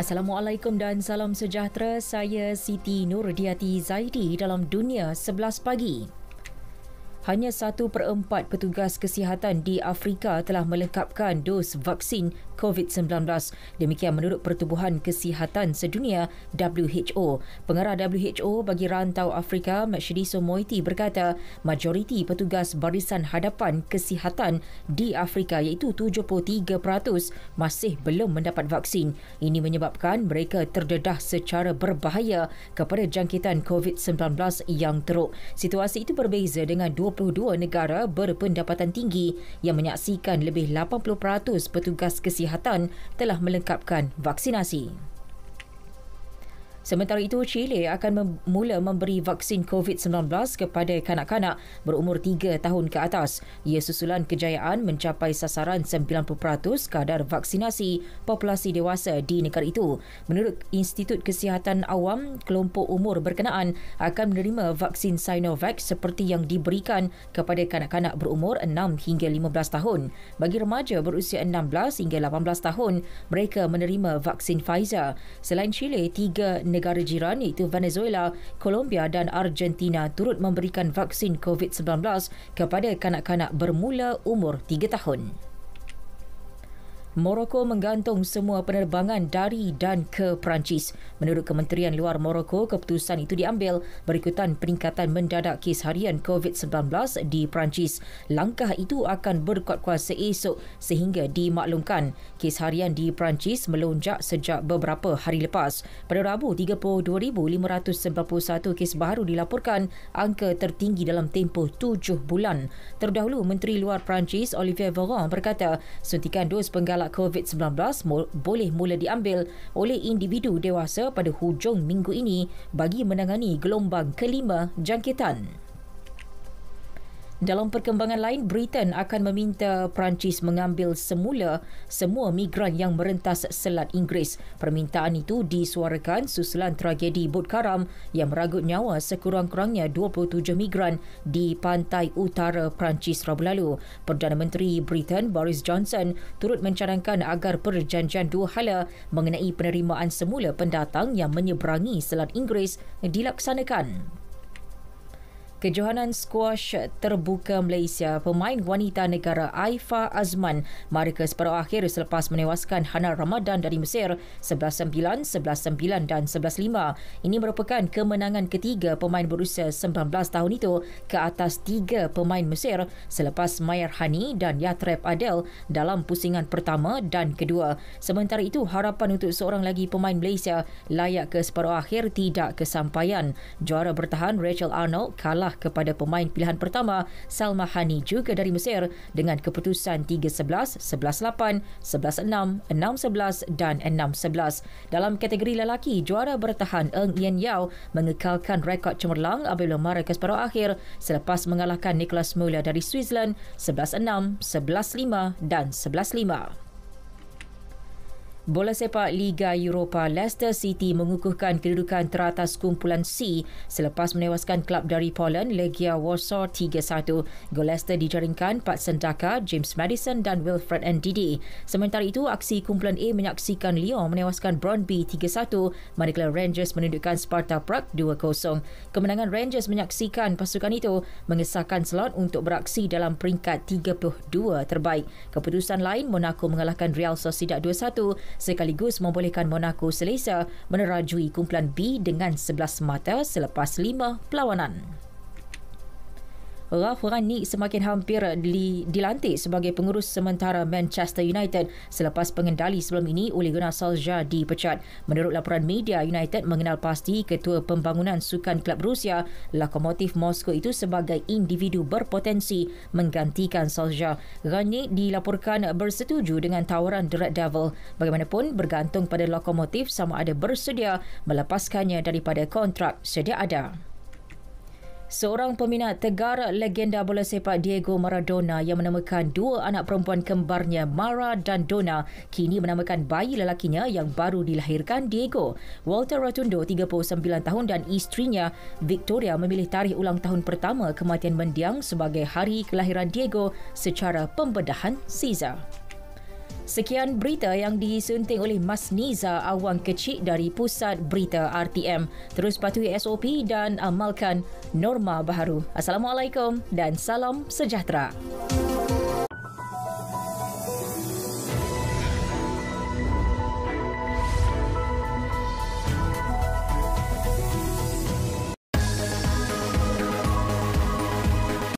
Assalamualaikum dan salam sejahtera. Saya Siti Nurdiati Zaidi dalam Dunia 11 Pagi. Hanya 1/4 petugas kesihatan di Afrika telah melengkapkan dos vaksin COVID-19. Demikian menurut Pertubuhan Kesihatan Sedunia WHO. Pengarah WHO bagi Rantau Afrika, Matshidiso Moeti berkata, majoriti petugas barisan hadapan kesihatan di Afrika iaitu 73% masih belum mendapat vaksin. Ini menyebabkan mereka terdedah secara berbahaya kepada jangkitan COVID-19 yang teruk. Situasi itu berbeza dengan 22 negara berpendapatan tinggi yang menyaksikan lebih 80% petugas kesihatan telah melengkapkan vaksinasi. Sementara itu, Chile akan mula memberi vaksin COVID-19 kepada kanak-kanak berumur 3 tahun ke atas. Ia susulan kejayaan mencapai sasaran 90% kadar vaksinasi populasi dewasa di negara itu. Menurut Institut Kesihatan Awam, kelompok umur berkenaan akan menerima vaksin Sinovac seperti yang diberikan kepada kanak-kanak berumur 6 hingga 15 tahun. Bagi remaja berusia 16 hingga 18 tahun, mereka menerima vaksin Pfizer. Selain Chile, 3 negara jiran iaitu Venezuela, Colombia dan Argentina turut memberikan vaksin COVID-19 kepada kanak-kanak bermula umur 3 tahun. Morocco menggantung semua penerbangan dari dan ke Perancis. Menurut Kementerian Luar Morocco, keputusan itu diambil berikutan peningkatan mendadak kes harian COVID-19 di Perancis. Langkah itu akan berkuat kuasa esok sehingga dimaklumkan. Kes harian di Perancis melonjak sejak beberapa hari lepas. Pada Rabu, 32,591 kes baru dilaporkan, angka tertinggi dalam tempoh 7 bulan. Terdahulu, Menteri Luar Perancis Olivier Véran berkata, suntikan dos penggalak COVID-19 boleh mula diambil oleh individu dewasa pada hujung minggu ini bagi menangani gelombang kelima jangkitan. Dalam perkembangan lain, Britain akan meminta Perancis mengambil semula semua migran yang merentas Selat Inggeris. Permintaan itu disuarakan susulan tragedi bot karam yang meragut nyawa sekurang-kurangnya 27 migran di pantai utara Perancis Rabu lalu. Perdana Menteri Britain Boris Johnson turut mencadangkan agar perjanjian dua hala mengenai penerimaan semula pendatang yang menyeberangi Selat Inggeris dilaksanakan. Kejohanan skuash terbuka Malaysia, pemain wanita negara Aifa Azman mara ke separuh akhir selepas menewaskan Hana Ramadan dari Mesir 11-9, 11-9 dan 11-5. Ini merupakan kemenangan ketiga pemain berusia 19 tahun itu ke atas 3 pemain Mesir selepas Mayar Hani dan Yatreb Adel dalam pusingan pertama dan kedua. Sementara itu, harapan untuk seorang lagi pemain Malaysia layak ke separuh akhir tidak kesampaian. Juara bertahan Rachel Arnold kalah kepada pemain pilihan pertama Salma Hani juga dari Mesir dengan keputusan 3-11, 11-8, 11-6, 6-11 dan 6-11. Dalam kategori lelaki, juara bertahan Eng Yen Yao mengekalkan rekod cemerlang apabila mara ke separuh akhir selepas mengalahkan Nicholas Muller dari Switzerland 11-6, 11-5 dan 11-5. Bola sepak Liga Eropah, Leicester City mengukuhkan kedudukan teratas kumpulan C selepas menewaskan kelab dari Poland Legia Warsaw 3-1. Gol Leicester dijaringkan Pat Sendaka, James Maddison dan Wilfred Ndidi. Sementara itu, aksi kumpulan A menyaksikan Lyon menewaskan Brøndby 3-1 manakala Rangers menundukkan Sparta Prague 2-0. Kemenangan Rangers menyaksikan pasukan itu mengesahkan slot untuk beraksi dalam peringkat 32 terbaik. Keputusan lain, Monaco mengalahkan Real Sociedad 2-1 sekaligus membolehkan Monaco selesa menerajui kumpulan B dengan 11 mata selepas 5 perlawanan. Ralf Rangnick semakin hampir dilantik sebagai pengurus sementara Manchester United selepas pengendali sebelum ini Ole Gunnar Solskjaer dipecat. Menurut laporan media, United mengenal pasti ketua pembangunan sukan kelab Rusia Lokomotiv Moskow itu sebagai individu berpotensi menggantikan Solskjaer. Rangnick dilaporkan bersetuju dengan tawaran The Red Devil. Bagaimanapun, bergantung pada Lokomotiv sama ada bersedia melepaskannya daripada kontrak sedia ada. Seorang peminat tegar legenda bola sepak Diego Maradona yang menamakan dua anak perempuan kembarnya Mara dan Donna kini menamakan bayi lelakinya yang baru dilahirkan Diego. Walter Rotundo, 39 tahun dan isterinya Victoria memilih tarikh ulang tahun pertama kematian mendiang sebagai hari kelahiran Diego secara pembedahan Caesar. Sekian berita yang disunting oleh Mas Niza Awang Kecik dari Pusat Berita RTM. Terus patuhi SOP dan amalkan norma baharu. Assalamualaikum dan salam sejahtera.